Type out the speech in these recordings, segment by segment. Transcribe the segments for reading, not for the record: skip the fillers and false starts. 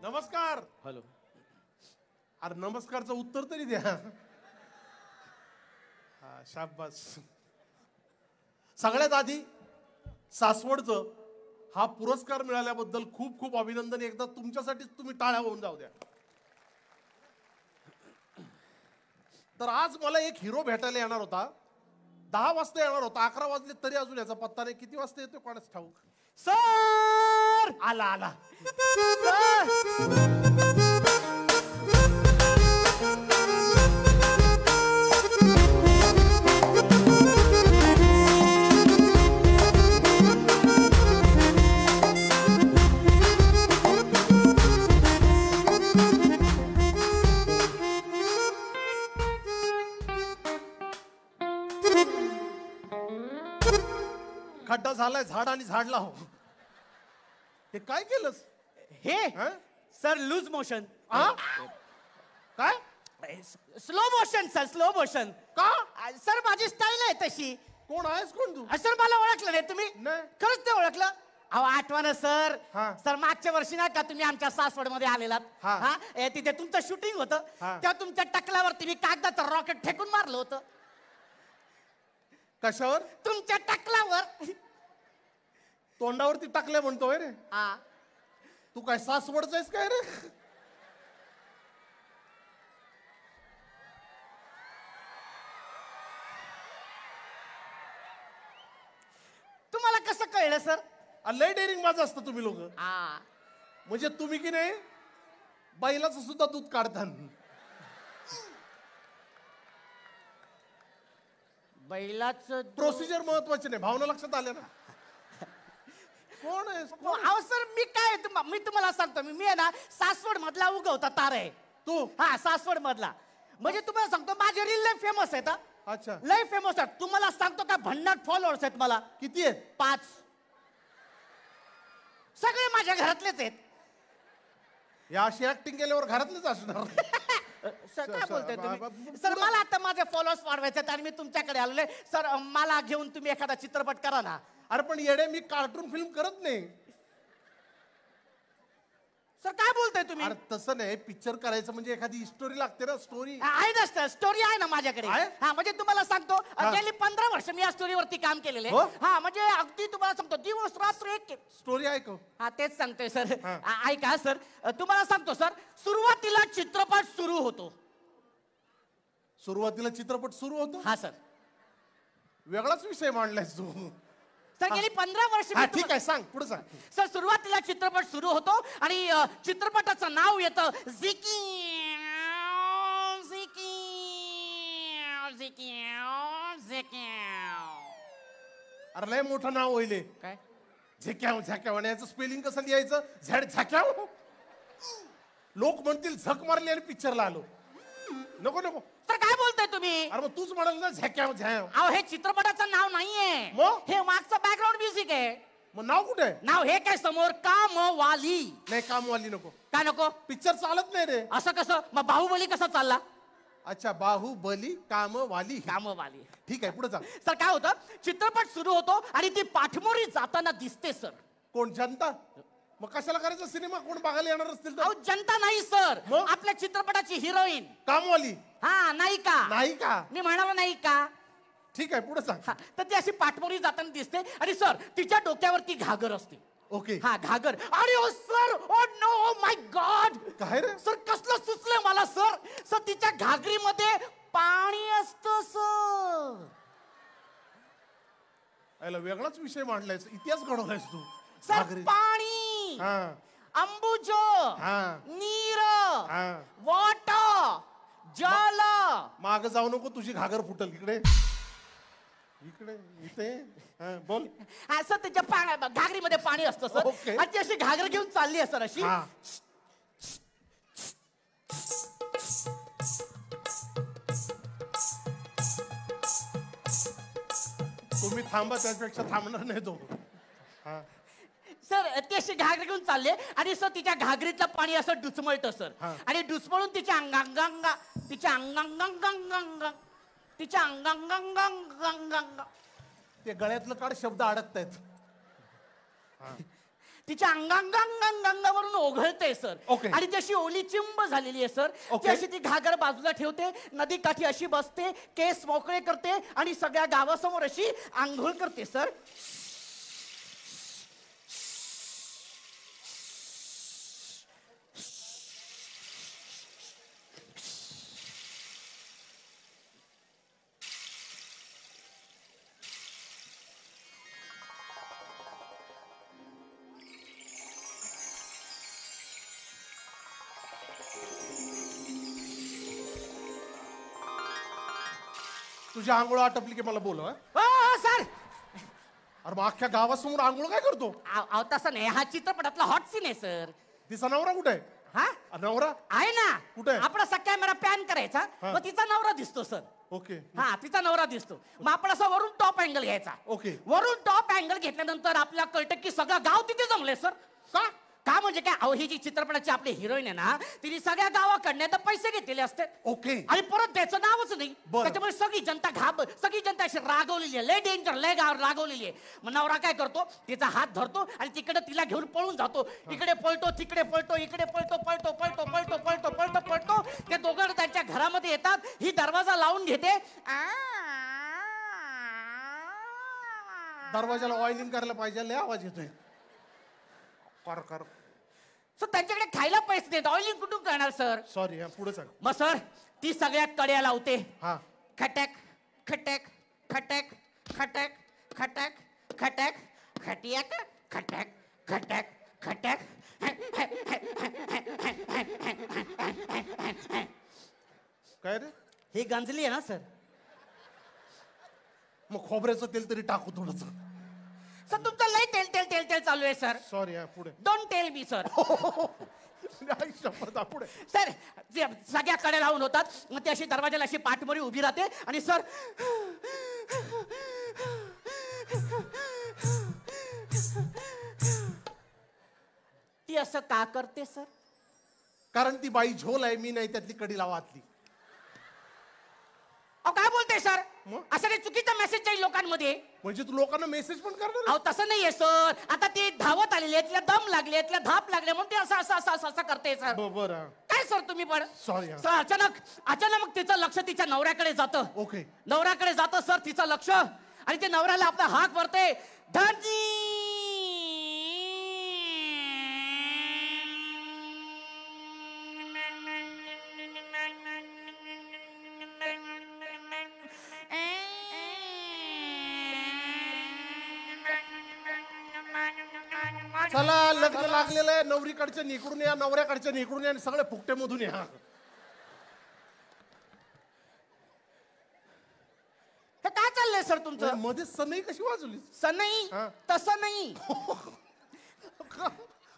नमस्कार. हॅलो. अरे नमस्कारचं उत्तर तरी द्या. हा शाबास. सगळ्यात आधी सासवडचं हा पुरस्कार मिळाल्याबद्दल खूप खूप अभिनंदन. एकदा तुमच्यासाठीच तुम्ही टाळ्या होऊन जाऊ द्या. तर आज मला एक हिरो भेटायला येणार होता. 10 वाजता येणार होता. 11 वाजले तरी अजून याचा पत्ता नाही. किती वाजता येतो कोणाच ठाऊक. सर आला आला. खड्डा झालाय झाड आणि झाड लाव. हे काय केलंस हे हं? Sir loose motion. हा? काय slow motion sir, slow motion. का सर माझी स्टाईल आहे तशी. कोण आहेस कोण तू? सर मला ओळखलं नाही तुम्ही? नाही. खरंच ते ओळखलं? अहो आठवा ना सर. हा. सर मागच्या वर्षी नाही का तुम्ही आमच्या सासवड मध्ये आलेलात? हा. हा तिथे तुमचं शूटिंग होतं. हा. तेव्हा तुमच्या टकल्यावरती मी कागदाचं रॉकेट फेकून मारलं होतं. कशावर? तुमच्या टकलावर. तोंडावरती टाकल्या म्हणतोय रे. हा. तू काय सासवडचा आहेस काय रे? तुम्हाला कसं कळलं सर? लय डेअरिंग माझं असतं तुम्ही लोक. हा. म्हणजे तुम्ही की नाही बैलाचं सुद्धा दूध काढता. बैलाचं प्रोसिजर महत्वाची नाही. भावना लक्षात आल्या ना? कोण आहेस कोण? अहो सर मी काय मी तुम्हाला सांगतो मी आहे ना सासवड मधला उगवता तार आहे तू? हा सासवड मधला. म्हणजे तुम्हाला सांगतो माझे रील लय फेमस आहेत. अच्छा. लय फेमस आहेत. तुम्हाला सांगतो का भन्नाट फॉलोअर्स आहेत मला. किती आहेत? 5. सगळे माझ्या घरातलेच आहेत. या अशी ऍक्टिंग केल्यावर घरातलेच असणार. सर काय बोलताय तुम्ही? पुढं- सर मला आता माझे फॉलोअर्स वाढवायचे आहेत आणि मी तुमच्याकडे आलोय. सर मला घेऊन तुम्ही एखादा चित्रपट करा ना. अरे पण येडे मी कार्टून फिल्म करत नाही. सर काय बोलताय तुम्ही? अरे तसं नाही. पिक्चर करायचं म्हणजे एखादी स्टोरी लागते ना. स्टोरी आहे ना सर, स्टोरी आहे ना माझ्याकडे. आहे? हा म्हणजे तुम्हाला सांगतो हा. गेली 15 वर्ष मी या स्टोरीवरती काम केलेले. हो? हा म्हणजे अगदी तुम्हाला सांगतो दिवस रात्र एक. स्टोरी ऐकव. हा तेच सांगतोय सर. हा. ऐका सर तुम्हाला सांगतो सर सुरुवातीला चित्रपट सुरू होतो. सुरुवातीला चित्रपट सुरू होतो. हा सर. वेगळाच विषय मांडलायस तू. सर गेली 15 वर्ष हा ठीक आहे. सांग पुढे सांग. सर सुरुवातीला चित्रपट सुरू होतो आणि चित्रपटाचं नाव येतं झिकी झिकी झिकी झिकी. अरे लय मोठं नाव होईल. काय झेक्याव झॅक्याव. आणि याचं स्पेलिंग कसं लिहायचं? झॅड झॅक्याव. लोक म्हणतील झक मारली आणि पिक्चरला आलो. नको नको. तर काय बोलताय तुम्ही? अरे मग तूच म्हणाल ना झॅक्याव झॅव. अहो हे चित्रपटाचं नाव नाहीये. मग? हे मागचं बॅकग्राऊंड म्युझिक आहे. मग नाव कुठे आहे? नाव हे काय समोर कामवाली. नाही कामवाली नको. काय नको? पिक्चर चालत नाही रे. असं कसं? मग बाहुबली कसा चालला? अच्छा बाहुबली कामवाली. कामवाली. ठीक आहे पुढे सांग. सर काय होतं चित्रपट सुरू होतो आणि ती पाठमोरी जाताना दिसते सर. कोण? जनता? मग कशाला करायचा सिनेमा? कोण बघायला येणार असतील अहो तर? जनता नाही सर. मग? आपल्या चित्रपटाची हिरोईन. कामवाली. हा नायिका. नाही का? मी म्हणालो नायिका. ठीक आहे पुढे सांग. हा तर ती अशी पाठमोरी जाताना दिसते आणि सर तिच्या डोक्यावरती घागर असते. ओके. हा घागर. अरे ओ sir oh no oh my god. काय रे? सर कसलं सुचलं मला सर. सर तिच्या घागरीमध्ये पाणी असतं सर. याला वेगळाच विषय मांडलायस. इतिहास घडवलायस तू. सर घागरी. पाणी हा अंबुज हा नीर हा. वॉटर जल. माग जाऊ नको. तुझी घागर फुटल. इकडे इकडे इथे. हा, बोल. सर त्याच्या घागरीमध्ये पाणी असतं सर. ओके. आणि ती अशी घागर घेऊन चालली आहे सर अशी. हा. तुम्ही थांबा. त्यापेक्षा थांबणार नाही तो. हा. सर ती अशी घागर घेऊन चालले आणि सर तिच्या घागरीतलं पाणी असं डुचमळतं सर. हा. आणि डुचमळून तिच्या अंगांगा तिच्या अंगांगांगांगांगा तिच्या अंगांगांगांगांगा ते गळ्यातलं काढ. शब्द अडकतायत. तिच्या अंगावरून ओघळते सर. Okay. आणि ती अशी ओली चिंब झालेली आहे सर. ती Okay. अशी ती घागर बाजूला ठेवते, नदी काठी अशी बसते, केस मोकळे करते आणि सगळ्या गावासमोर अशी आंघोळ करते सर. तुझी आंघोळ आटपली की मला बोलव. सर अरे मग अख्ख्या गावासमोर आंघोळ काय करतो? तसं नाही, हा चित्रपटातला हॉट सीन आहे सर. तिचा नवरा कुठे आहे? हा नवरा आहे ना. कुठे आहे? आपण असा कॅमेरा पॅन करायचा, मग तिचा नवरा दिसतो सर. ओके. हा तिचा नवरा दिसतो. मग आपण असा वरून टॉप अँगल घ्यायचा. ओके. वरून टॉप अँगल घेतल्यानंतर आपल्याला कळतं की सगळं गाव तिथे जमले सर. का का म्हणजे काय, अहो ही जी चित्रपटाची आपली हिरोईन आहे ना, तिने सगळ्या गावाकडनं तर पैसे घेतलेले असते. ओके. आणि परत त्याचं नावच नाही. बरं. त्याच्यामुळे सगळी जनता अशी रागवलेली आहे, लय डेंजर, लय गाव रागवलेली आहे. मग नवरा काय करतो, तिचा हात धरतो आणि तिकडे तिला घेऊन पळून जातो. इकडे पळतो, तिकडे पळतो, इकडे पळतो. ते दोघं त्यांच्या घरामध्ये येतात. ही दरवाजा लावून घेते. दरवाजाला ऑइलिंग करायला पाहिजे, लय आवाज येतोय. कर. सर त्यांच्याकडे खायला पैसे देत, ऑइलिंग कुठून करणार सर? सॉरी, पुढे सांग. मग सर ती सगळ्या कड्या लावते. हा. खटक खटक खटक खटक खटक खटक खटियाक खटक खटक खटक. काय रे? ही गंजली आहे ना सर. मग खोबऱ्याचं तेल तरी टाकू थोडस. सर तुमचं लय तेल तेल तेल तेल चालू आहे सर. सॉरी, पुढे. Don't tell me sir. पुढे. सर सगळ्या कडे लावून होतात. मग ती अशी दरवाजाला अशी पाठमोरी उभी राहते आणि सर ती असं का करते सर? कारण ती बाई झोल आहे, मी नाही त्यातली कडी लावातली. अहो काय बोलते सर? मग? असं काही चुकीचा मेसेज जाईल लोकांमध्ये. म्हणजे तू लोकांना मेसेज पण करणार? अहो तसं नाहीये सर. आता ती धावत आलेली आहे, तिला दम लागले, तिला धाप लागले, म्हणून ती असं करते सर. बरं. काय सर तुम्ही पण? सॉरी. सर अचानक मग तिचं लक्ष तिच्या नवऱ्याकडे जातं. ओके. नवऱ्याकडे जातं सर तिचं लक्ष. आणि ते नवऱ्याला आपला हाक वरते. धनी चला, लग्न लागलेलं आहे. नवरीकडच्या निकडून या, नवऱ्याकडच्या निकडून या आणि सगळे फुकटे मधून या. हे काय चाललंय सर तुमचं? मध्ये सनई कशी वाजवली? सनई तसं नाही.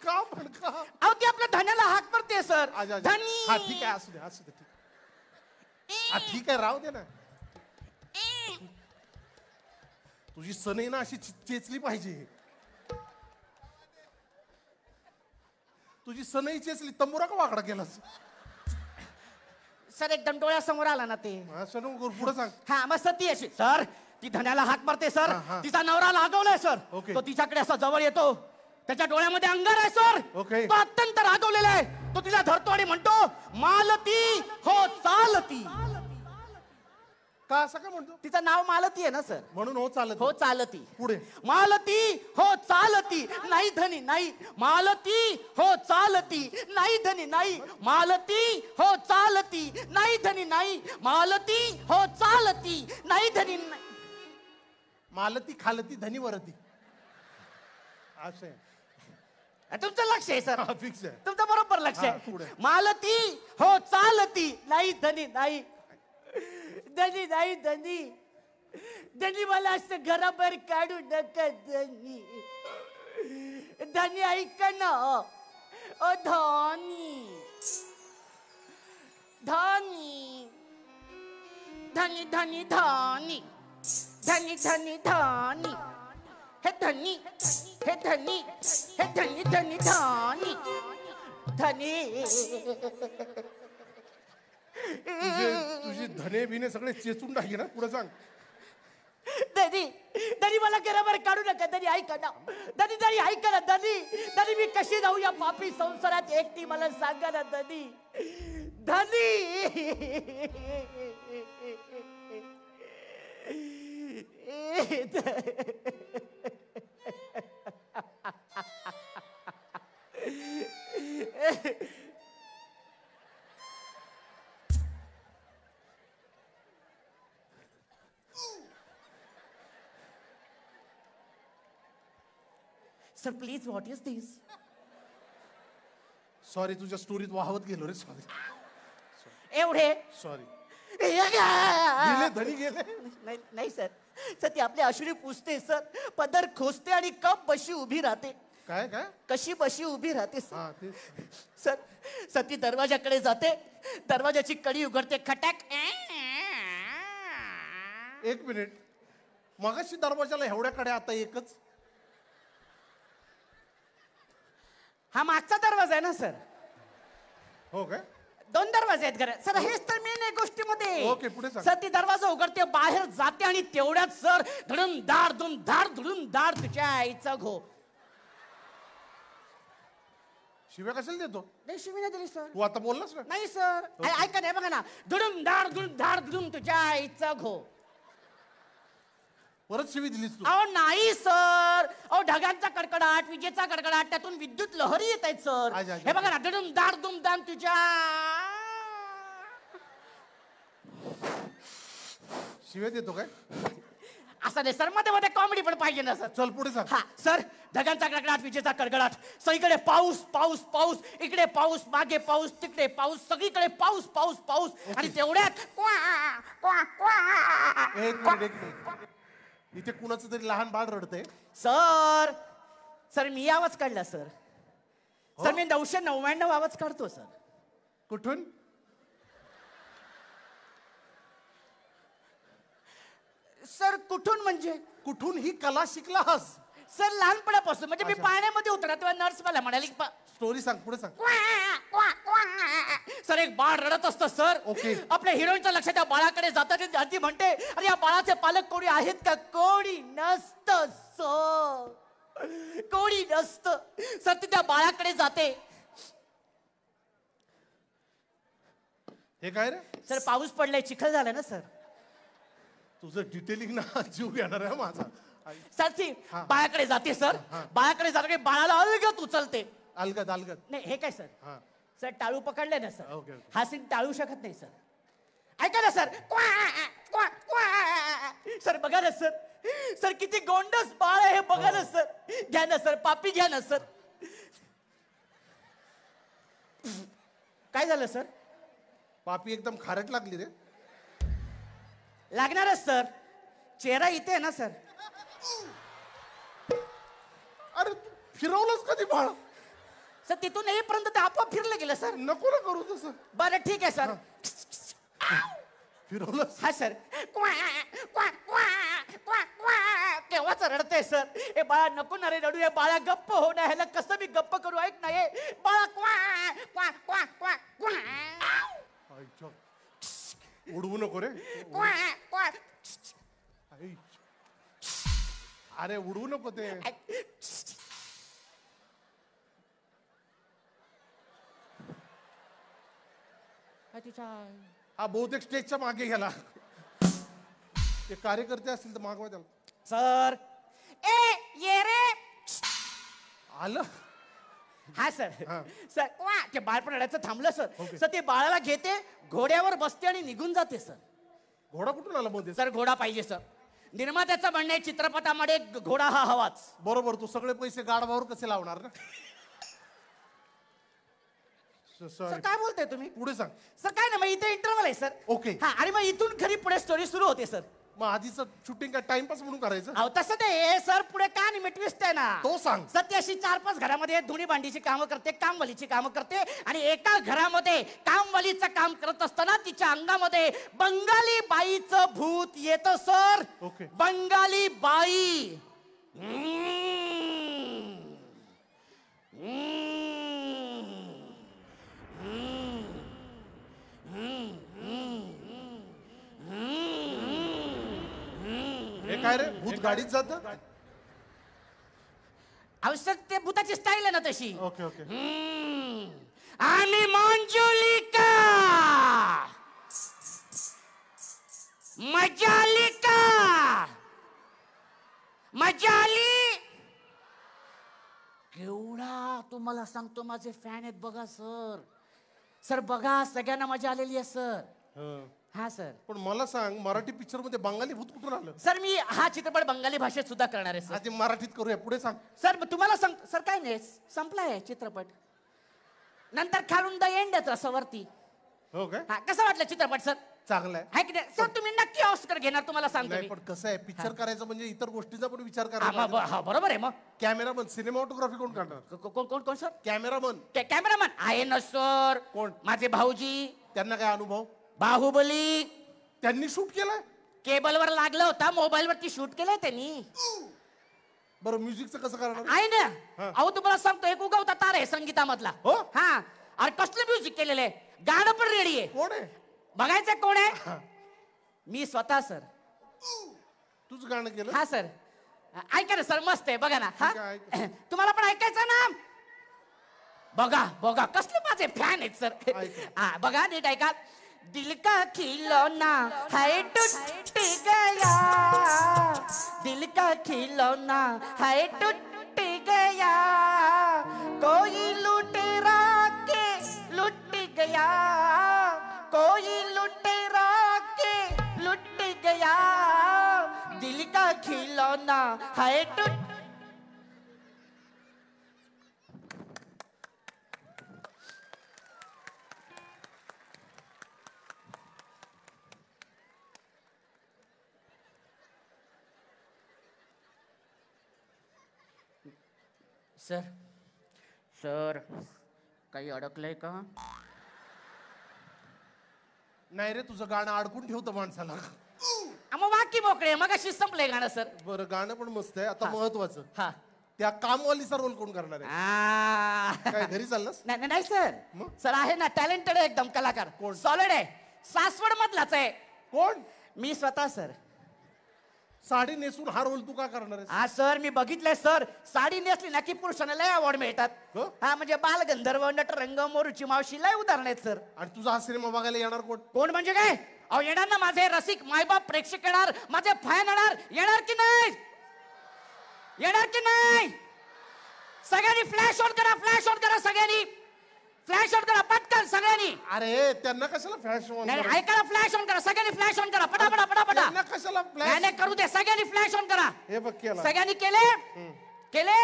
का पण का? अहो ती आपल्या धन्याला हाक पडते सर. धनी. हा ठीक आहे, असू दे ठीक. हा ठीक आहे, राहू दे ना. तुझी सनई ना अशी चेचली पाहिजे. तुझी सनई चेचली, तंबुरा का वाकडा केलास? सर एकदम डोळ्यासमोर आला ना ते. पुढे सांग. हा मग ती अशी सर ती धन्याला हाक मारते सर. तिचा नवरा लागवलाय सर. ओके. तो तिच्याकडे असा जवळ येतो. त्याच्या डोळ्यामध्ये अंगार आहे सर. ओके. तो अत्यंत रागवलेला आहे. तो तिला धरतो आणि म्हणतो मालती हो चालती. का असं का म्हणतो? तिचं नाव मालती आहे ना सर, म्हणून हो चालत. हो चालती. पुढे. मालती हो चालती नाही धनी नाही. मालती हो चालती नाही धनी नाही. मालती हो चालती नाही धनी नाही. मालती हो चालती नाही धनी नाही. मालती खालती धनी वरती. असं आहे. तुमचं लक्ष आहे सर. फिक्स आहे. तुमचं बरोबर लक्ष हा, आहे. पुढे. मालती हो चालती नाही धनी नाही. धनी नाही धनी. धनी मला असं घराबाहेर काढू नका धनी. धनी ऐक ना. ओ धनी धनी धनी धनी धनी धनी धनी धनी. हे धनी हे धनी हे धनी धनी धनी धनी. तुझी धने बिने सगळे चेचून टाकी ना. पुढे सांग. धनी धनी मला घराबाहेर काढू नका धनी ऐका ना धनी धनी ऐका ना धनी धनी मी कशी जाऊ या पापी संसारात एकटी मला सांगा ना धनी धनी sir please what is this sorry तुझ्या स्टोरीत वाहवत गेलो रे सॉरी एवढे सॉरी गेले गेले धनी गेले नाही नाही सर सर ती आपली अश्विनी पुसते सर पदर खोसते आणि कप बशी उभी राहते काय काय कशी बशी उभी राहते हा ते सर सर ती दरवाजाकडे जाते दरवाजाची कडी उघडते खटॅक एक मिनिट मगाशी दरवाजाला एवढ्याकडे आता एकच हा मागचा दरवाजा आहे ना सर हो काय 2 दरवाजे आहेत घरात सर हेच तर मेन आहे गोष्टीमध्ये ओके, पुढे सांग. सर ती दरवाजा उघडते बाहेर जाते आणि तेवढ्यात सर धडून धाड तुझ्या आईचा घो शिव्या कशाला देतो नाही शिवी नाही दिली सर तू आता बोललास ना नाही सर ऐका नाही बघा ना धडून तुझ्या आईचा घो परत शिवी दिलीस तू अहो नाही सर अहो ढगांचा कडकडाट विजेचा कडकडाट त्यातून विद्युत लहरी येत आहेत सर अच्छा, अच्छा. हे बघा ना धडून दाम तुझ्या शिव्या देतो काय असं नाही सर मध्ये मध्ये कॉमेडी पण पाहिजे ना सर चल पुढे सांग हा सर ढगांचा कडकडाट विजेचा कडकडाट सगळीकडे पाऊस पाऊस पाऊस इकडे पाऊस मागे पाऊस तिकडे पाऊस सगळीकडे पाऊस पाऊस पाऊस आणि तेवढ्यात एक मिनिट इथे कुणाचं तरी लहान बाळ रडतंय सर सर मी आवाज काढला सर हो? सर मी 999 आवाज काढतो सर कुठून सर कुठून म्हणजे कुठून ही कला शिकलास सर लहानपणापासून म्हणजे मी अच्छा. पाण्यामध्ये उतरा तेव्हा नर्स मला म्हणाली की स्टोरी सांग पुढे सांग सर एक बाळ रडत असतं सर ओके. आपल्या हिरोईनचं लक्ष त्या बाळाकडे जातात आणि आधी म्हणते अरे या बाळाचे पालक कोणी आहेत का कोणी नसत सर कोणी नसत सर ती त्या बाळाकडे जाते हे काय रे सर पाऊस पडलाय चिखल झाला ना सर तुझं डिटेलिंग ना जीव घेणार आहे माझा सर ती हा. बाळाकडे जाते सर हा. बाळाकडे जाते बाळाला अलगत उचलते अलगद अलगद नाही हे काय सर हा सर टाळू पकडले ना सर ओके, ओके. हा सीन टाळू शकत नाही सर ऐका ना सर सर बघा ना सर सर किती गोंडस बाळ आहे हे बघा ना सर घ्या ना सर पापी घ्या ना सर काय झालं सर पापी एकदम खारट लागली रे लागणारच सर चेहरा इथे आहे ना सर अरे तू फिरवलंस कधी बाळ सर तिथून येईपर्यंत ते आपोआप फिरलं गेलं सर नको ना करू तसं बरं ठीक आहे सर फिरवलंस हा सर केव्हाच रडते सर हे बाळा नको ना रे रडू हे बाळा गप्प हो ना ह्याला कसं मी गप्प करू ऐक ना हे बाळा आईच्या. उडवू नको रे आई. अरे उडवू नको ते हा बहुतेक स्टेजच्या मागे गेला ते कार्यकर्ते असतील तर मागवा त्याला सर ए ये रे आलं हा सर हा. सर ते बाळ पण रडायचं थांबलं सर ओके. सर ते बाळाला घेते घोड्यावर बसते आणि निघून जाते सर घोडा कुठून आला मध्ये सर घोडा पाहिजे सर निर्मात्याचं म्हणणं आहे चित्रपटामध्ये घोडा हा हवाच बरोबर तू सगळे पैसे गाडवावर कसे लावणार ना सर सॉरी काय बोलताय तुम्ही पुढे सांग सर काय ना मग इथे इंटरव्हल आहे सर ओके. हा आणि मग इथून खरी पुढे स्टोरी सुरू होते सर मग आधीच शूटिंग काय टाइमपास म्हणून करायचं अहो तसं ते सर पुढे का नाही ट्विस्ट आहे ना तो सांग. सत्य अशी 4-5 घरामध्ये धुणी भांडीची कामं करते कामवालीची कामं करते आणि एका घरामध्ये कामवालीचं काम करत असताना तिच्या अंगामध्ये बंगाली बाईचं भूत येतं सर ओके. बंगाली बाई हे काय काय रे भूत गाडीत जात? आवश्यक ते भूताची स्टाईल आहे ना तशी. Okay okay. आणि मंजुलिका मजा आली का? मजा आली? केवढा तुम्हाला सांगतो माझे फॅन आहेत बघा सर. सर बघा सगळ्यांना मजा आलेली आहे सर. हा सर. पण मला सांग मराठी पिक्चर मध्ये बंगाली भूत कुठून आलं? सर मी हा चित्रपट बंगाली भाषेत सुद्धा करणार आहे सर. आधी मराठीत करूया पुढे सांग. सर तुम्हाला सांग सर काय नाही संपलाय चित्रपट. नंतर खालून द एंड येत रसावरती. हो काय? हा कसं वाटलं चित्रपट सर? चांगलं आहे. हाय की नाही सर? तुम्ही नक्की ऑस्कर घेणार तुम्हाला सांगतो नाही मी. पण कसं आहे पिक्चर करायचं म्हणजे इतर गोष्टीचा पण विचार हा, करायचा. हा बरोबर आहे मग. कॅमेरामन सिनेमॅटोग्राफी कोण करणार? कोण कोण कोण सर? कॅमेरामन. कॅमेरामॅन आहे ना सर. कोण? माझे भाऊजी. त्यांना काय अनुभव? बाहुबली त्यांनी शूट केलाय. केबलवर लागलं होता मोबाईल वरती शूट केलंय त्यांनी. बरं म्युझिकचं कसं करणार? आहे ना. अहो तुम्हाला सांगतो एक उगवता तार आहे संगीतामधला. हो? हा अरे कसलं म्युझिक केलेलं आहे. गाणं पण रेडी आहे. कोण आहे? बघायचं कोण आहे? मी स्वतः सर. तुझं गाणं केलं? हा सर. ऐका ना सर मस्त आहे बघा ना. हा ठीक आहे, ऐक. तुम्हाला पण ऐकायचं ना? बघा बघा कसले माझे फॅन आहेत सर. ऐक. हा बघा नीट ऐका. दिल का खिलौना है टूट गया. दिल का खिलौना है टूट गया. कोई लुटेरा के लुट गया. कोई लुटेरा के लुट गया. दिल का खिलौना है टूट. सर सर काही अडकलंय का? नाही रे तुझं गाणं अडकून ठेवतं माणसाला. मग बाकी मोकळे मग अशी संपलंय गाणं सर. बरं गाणं पण मस्त आहे. आता महत्वाचं हा त्या कामवालीचा रोल कोण करणार आहे? काय घरी चाललास? नाही नाही सर. मग? सर आहे ना टॅलेंटेड आहे एकदम कलाकार. कोण? सॉलिड आहे. सासवड मधलाच आहे. कोण? मी स्वतः सर. साडी नेसून हा रोल तू का करणार आहे? हा सर मी बघितलंय सर. साडी नेसली ना की पुरुषांना लय अवॉर्ड मिळतात. हो? हा म्हणजे बालगंधर्व नटरंग मोरूची मावशी लय उदाहरण आहेत सर. आणि तुझा हा सिनेमा बघायला येणार कोण? कोण म्हणजे काय? अहो येणार ना माझे रसिक मायबाप प्रेक्षक येणार. माझे फॅन येणार. येणार की नाही? येणार की नाही? सगळ्यांनी फ्लॅश ऑन करा. फ्लॅश ऑन करा सगळ्यांनी. फ्लॅश ऑन करा पटकन सगळ्यांनी. अरे त्यांना कशाला फ्लॅश ऑन? नाही ऐका ना फ्लॅश ऑन करा सगळ्यांनी. फ्लॅश ऑन करा पटापटा पटापटा. त्यांना कशाला फ्लॅश? नाही करू दे सगळ्यांनी फ्लॅश ऑन करा. हे बघ केला. सगळ्यांनी केले. केले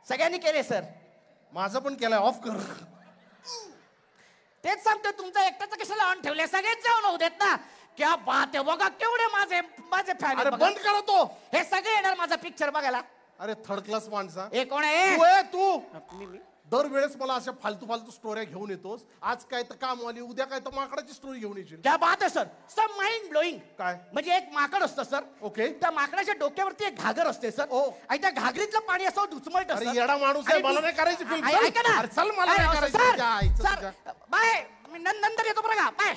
सगळ्यांनी केले सर. माझं पण केलंय. ऑफ कर. तेच सांगतोय तुमचं एकट्याचं कशाला ऑन ठेवले? सगळेच जाऊन होऊ देत ना. क्या बात आहे बघा केवढे माझे माझे फॅन. अरे बंद करा तो. हे सगळे येणार माझा पिक्चर बघायला. अरे थर्ड क्लास माणसा. हे कोण आहे? तू आहे तू. दरवेळेस मला अशा फालतू फालतू स्टोऱ्या घेऊन येतोस. आज काय तर कामवाली उद्या काय तर माकडाची स्टोरी घेऊन येशील. क्या बात आहे सर. Sir mind blowing. काय? म्हणजे एक माकड असतं सर. ओके. त्या माकडाच्या डोक्यावरती एक घागर असते सर. ओ. आणि त्या घागरीतलं पाणी असं दुचमळत अरे येडा माणूस आहे. मला नाही करायची फिल्म. ऐका ना. चल मला नाही करायची. सर बाय मी नंतर येतो बरं का. बाय.